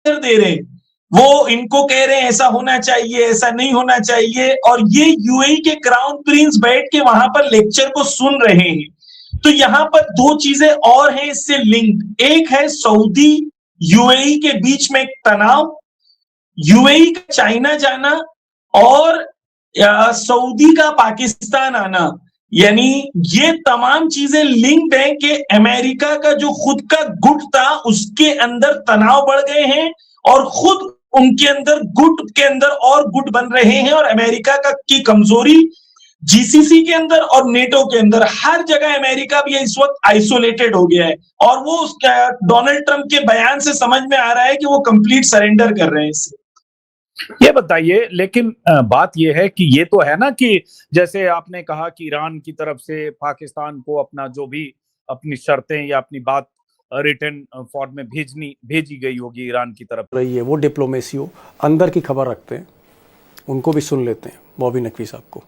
दे रहे हैं, वो इनको कह रहे हैं ऐसा होना चाहिए, ऐसा नहीं होना चाहिए, और ये यूएई के क्राउन प्रिंस बैठ के वहां पर लेक्चर को सुन रहे हैं। तो यहां पर दो चीजें और हैं इससे लिंक। एक है सऊदी यूएई के बीच में एक तनाव, यूएई का चाइना जाना, और सऊदी का पाकिस्तान आना, यानी ये तमाम चीजें लिंक्ड है कि अमेरिका का जो खुद का गुट था उसके अंदर तनाव बढ़ गए हैं, और खुद उनके अंदर गुट के अंदर और गुट बन रहे हैं, और अमेरिका का की कमजोरी जीसीसी के अंदर और नेटो के अंदर हर जगह अमेरिका भी इस वक्त आइसोलेटेड हो गया है, और वो डोनाल्ड ट्रंप के बयान से समझ में आ रहा है कि वो कंप्लीट सरेंडर कर रहे हैं इससे। ये बताइए, लेकिन बात ये है कि ये तो है ना कि जैसे आपने कहा कि ईरान की तरफ से पाकिस्तान को अपना जो भी अपनी शर्तें या अपनी बात रिटन फॉर्म में भेजी गई होगी ईरान की तरफ रही है, वो डिप्लोमेसी हो, अंदर की खबर रखते हैं, उनको भी सुन लेते हैं बॉबी नकवी साहब को।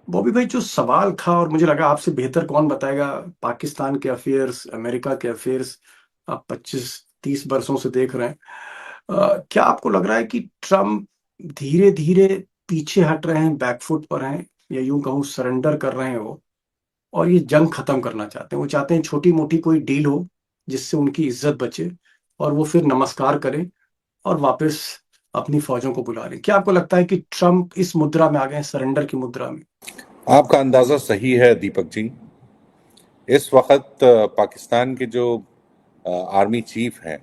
बॉबी भाई, जो सवाल था और मुझे लगा आपसे बेहतर कौन बताएगा, पाकिस्तान के अफेयर्स, अमेरिका के अफेयर्स आप 25-30 बरसों से देख रहे हैं। क्या आपको लग रहा है कि ट्रम्प धीरे धीरे पीछे हट रहे हैं, बैकफुट पर हैं, या यूं कहूं सरेंडर कर रहे हैं वो, और ये जंग खत्म करना चाहते हैं? वो चाहते हैं छोटी मोटी कोई डील हो जिससे उनकी इज्जत बचे और वो फिर नमस्कार करें और वापस अपनी फौजों को बुला लें। क्या आपको लगता है कि ट्रम्प इस मुद्रा में आ गए हैं, सरेंडर की मुद्रा में? आपका अंदाजा सही है दीपक जी। इस वक्त पाकिस्तान के जो आर्मी चीफ हैं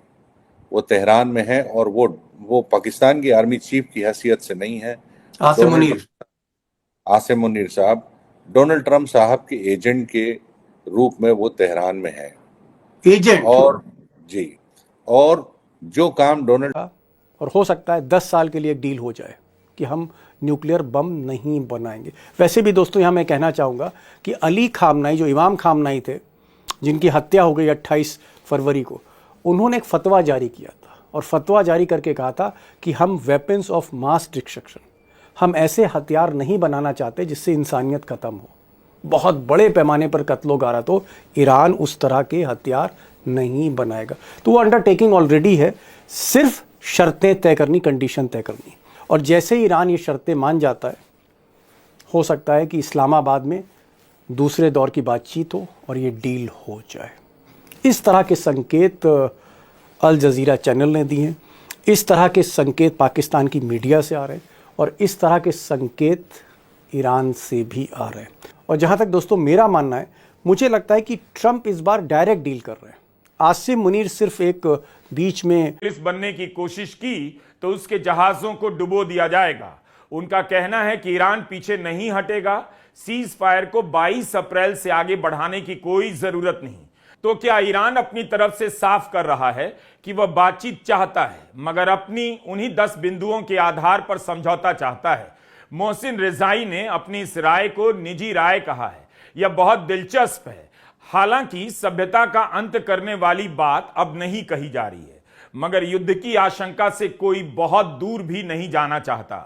वो तेहरान में है, और वो पाकिस्तान की आर्मी चीफ की हैसियत से नहीं है। आसिम मुनीर साहब डोनाल्ड ट्रंप साहब के एजेंट के रूप में वो तेहरान में है, एजेंट। और जी, और जो काम डोनाल्ड, और हो सकता है 10 साल के लिए एक डील हो जाए कि हम न्यूक्लियर बम नहीं बनाएंगे। वैसे भी दोस्तों, यहाँ मैं कहना चाहूँगा कि अली खामनाई, जो इमाम खामनाई थे जिनकी हत्या हो गई 28 फरवरी को, उन्होंने एक फतवा जारी किया था, और फतवा जारी करके कहा था कि हम वेपन्स ऑफ मास डिस्ट्रक्शन, हम ऐसे हथियार नहीं बनाना चाहते जिससे इंसानियत ख़त्म हो। बहुत बड़े पैमाने पर कत्लो गारा, तो ईरान उस तरह के हथियार नहीं बनाएगा। तो वो अंडरटेकिंग ऑलरेडी है, सिर्फ शर्तें तय करनी, कंडीशन तय करनी, और जैसे ही ईरान ये शर्तें मान जाता है, हो सकता है कि इस्लामाबाद में दूसरे दौर की बातचीत हो और ये डील हो जाए। इस तरह के संकेत अल जजीरा चैनल ने दिए हैं, इस तरह के संकेत पाकिस्तान की मीडिया से आ रहे हैं, और इस तरह के संकेत ईरान से भी आ रहे हैं। और जहाँ तक दोस्तों मेरा मानना है, मुझे लगता है कि ट्रंप इस बार डायरेक्ट डील कर रहे हैं। आसिम मुनीर सिर्फ एक बीच में पुलिस बनने की कोशिश की तो उसके जहाजों को डुबो दिया जाएगा। उनका कहना है कि ईरान पीछे नहीं हटेगा, सीज फायर को 22 अप्रैल से आगे बढ़ाने की कोई जरूरत नहीं। तो क्या ईरान अपनी तरफ से साफ कर रहा है कि वह बातचीत चाहता है, मगर अपनी उन्हीं 10 बिंदुओं के आधार पर समझौता चाहता है? मोहसिन रिजाई ने अपनी इस राय को निजी राय कहा है। यह बहुत दिलचस्प है। हालांकि सभ्यता का अंत करने वाली बात अब नहीं कही जा रही है, मगर युद्ध की आशंका से कोई बहुत दूर भी नहीं जाना चाहता।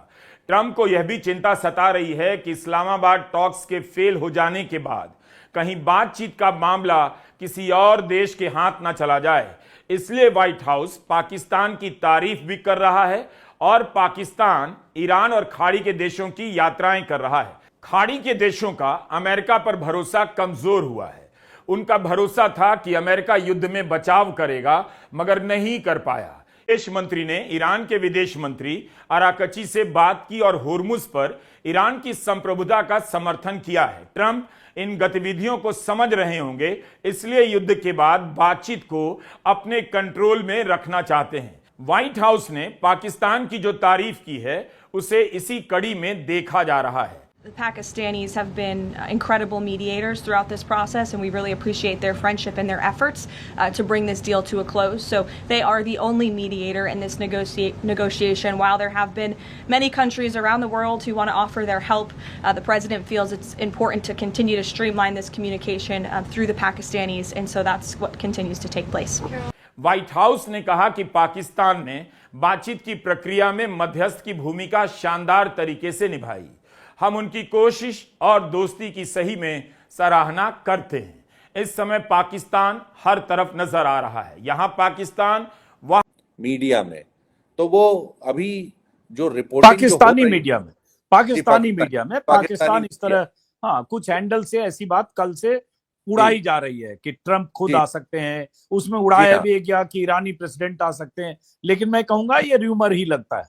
ट्रंप को यह भी चिंता सता रही है कि इस्लामाबाद टॉक्स के फेल हो जाने के बाद कहीं बातचीत का मामला किसी और देश के हाथ ना चला जाए। इसलिए व्हाइट हाउस पाकिस्तान की तारीफ भी कर रहा है, और पाकिस्तान ईरान और खाड़ी के देशों की यात्राएं कर रहा है। खाड़ी के देशों का अमेरिका पर भरोसा कमजोर हुआ है। उनका भरोसा था कि अमेरिका युद्ध में बचाव करेगा, मगर नहीं कर पाया। विदेश मंत्री ने ईरान के विदेश मंत्री अराकची से बात की और होर्मुज पर ईरान की संप्रभुता का समर्थन किया है। ट्रंप इन गतिविधियों को समझ रहे होंगे, इसलिए युद्ध के बाद बातचीत को अपने कंट्रोल में रखना चाहते हैं। व्हाइट हाउस ने पाकिस्तान की जो तारीफ की है, उसे इसी कड़ी में देखा जा रहा है। The Pakistanis have been incredible mediators throughout this process, and we really appreciate their friendship and their efforts to bring this deal to a close. So they are the only mediator in this negotiation. While there have been many countries around the world who want to offer their help, the president feels it's important to continue to streamline this communication through the Pakistanis, and so that's what continues to take place. White house ने कहा कि पाकिस्तान ने बातचीत की प्रक्रिया में मध्यस्थ की भूमिका शानदार तरीके से निभाई। हम उनकी कोशिश और दोस्ती की सही में सराहना करते हैं। इस समय पाकिस्तान हर तरफ नजर आ रहा है। यहां पाकिस्तान मीडिया में, तो वो अभी जो रिपोर्टिंग पाकिस्तानी मीडिया में, पाकिस्तानी मीडिया में पाकिस्तान इस मीडिया, तरह हाँ कुछ हैंडल से ऐसी बात कल से उड़ाई जा रही है कि ट्रंप खुद जी आ सकते हैं, उसमें जी उड़ाया हाँ, भी गया कि ईरानी प्रेसिडेंट आ सकते हैं, लेकिन मैं कहूंगा ये र्यूमर ही लगता है।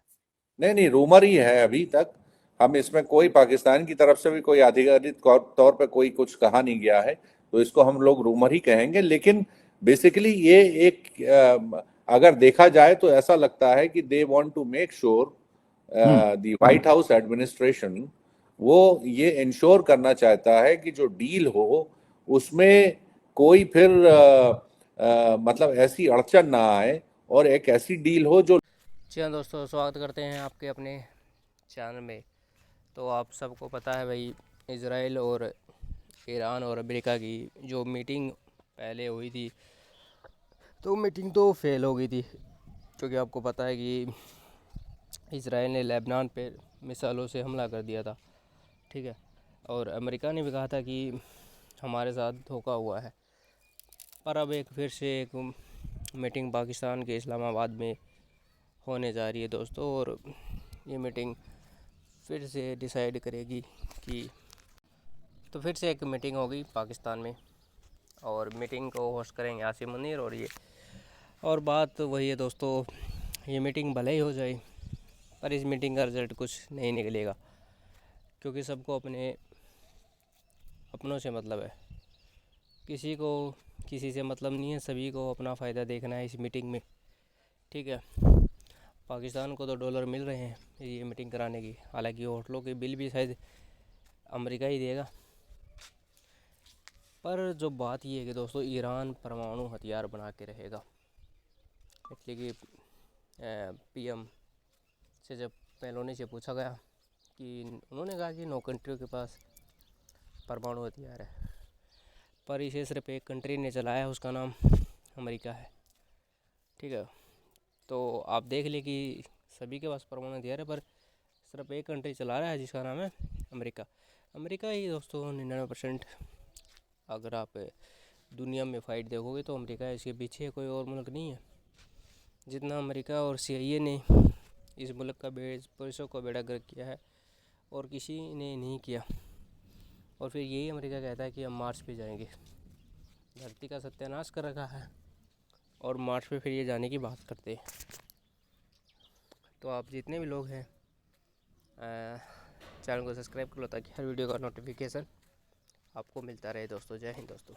नहीं नहीं, रूमर ही है अभी तक। हम इसमें कोई पाकिस्तान की तरफ से भी कोई आधिकारिक तौर पे कोई कुछ कहा नहीं गया है, तो इसको हम लोग रूमर ही कहेंगे। लेकिन बेसिकली ये एक अगर देखा जाए तो ऐसा लगता है कि they want to make sure, the White House administration वो ये इंश्योर करना चाहता है कि जो डील हो उसमें कोई फिर मतलब ऐसी अड़चन ना आए, और एक ऐसी डील हो जो। जी हाँ दोस्तों, स्वागत करते हैं आपके अपने चैनल में। तो आप सबको पता है भाई, इज़राइल और ईरान और अमेरिका की जो मीटिंग पहले हुई थी, तो मीटिंग तो फेल हो गई थी, क्योंकि आपको पता है कि इज़राइल ने लेबनान पे मिसाइलों से हमला कर दिया था, ठीक है। और अमेरिका ने भी कहा था कि हमारे साथ धोखा हुआ है। पर अब फिर से एक मीटिंग पाकिस्तान के इस्लामाबाद में होने जा रही है दोस्तों, और ये मीटिंग फिर से डिसाइड करेगी कि, तो फिर से एक मीटिंग होगी पाकिस्तान में, और मीटिंग को होस्ट करेंगे आसिम मुनीर और ये। और बात वही है दोस्तों, ये मीटिंग भले ही हो जाए, पर इस मीटिंग का रिज़ल्ट कुछ नहीं निकलेगा, क्योंकि सबको अपनों से मतलब है, किसी को किसी से मतलब नहीं है, सभी को अपना फ़ायदा देखना है इस मीटिंग में, ठीक है। पाकिस्तान को तो डॉलर मिल रहे हैं ये मीटिंग कराने की, हालांकि होटलों के बिल भी शायद अमेरिका ही देगा। पर जो बात ये है कि दोस्तों, ईरान परमाणु हथियार बना के रहेगा, इसलिए कि पीएम से जब पेलोनी से पूछा गया कि उन्होंने कहा कि 9 कंट्रियों के पास परमाणु हथियार है, पर इसे सिर्फ एक कंट्री ने चलाया, उसका नाम अमेरिका है, ठीक है। तो आप देख ले कि सभी के पास परमाणु हथियार है, पर सिर्फ एक कंट्री चला रहा है जिसका नाम है अमेरिका। अमेरिका ही दोस्तों 99%, अगर आप दुनिया में फ़ाइट देखोगे तो अमेरिका है, इसके पीछे कोई और मुल्क नहीं है। जितना अमेरिका और CIA ने इस मुल्क का पुलिसों को बेड़ा गर्क किया है, और किसी ने नहीं किया। और फिर यही अमेरिका कहता है कि हम मार्स पे जाएंगे, धरती का सत्यानाश कर रखा है, और मार्च पे फिर ये जाने की बात करते हैं। तो आप जितने भी लोग हैं चैनल को सब्सक्राइब कर लो, ताकि हर वीडियो का नोटिफिकेशन आपको मिलता रहे दोस्तों। जय हिंद दोस्तों।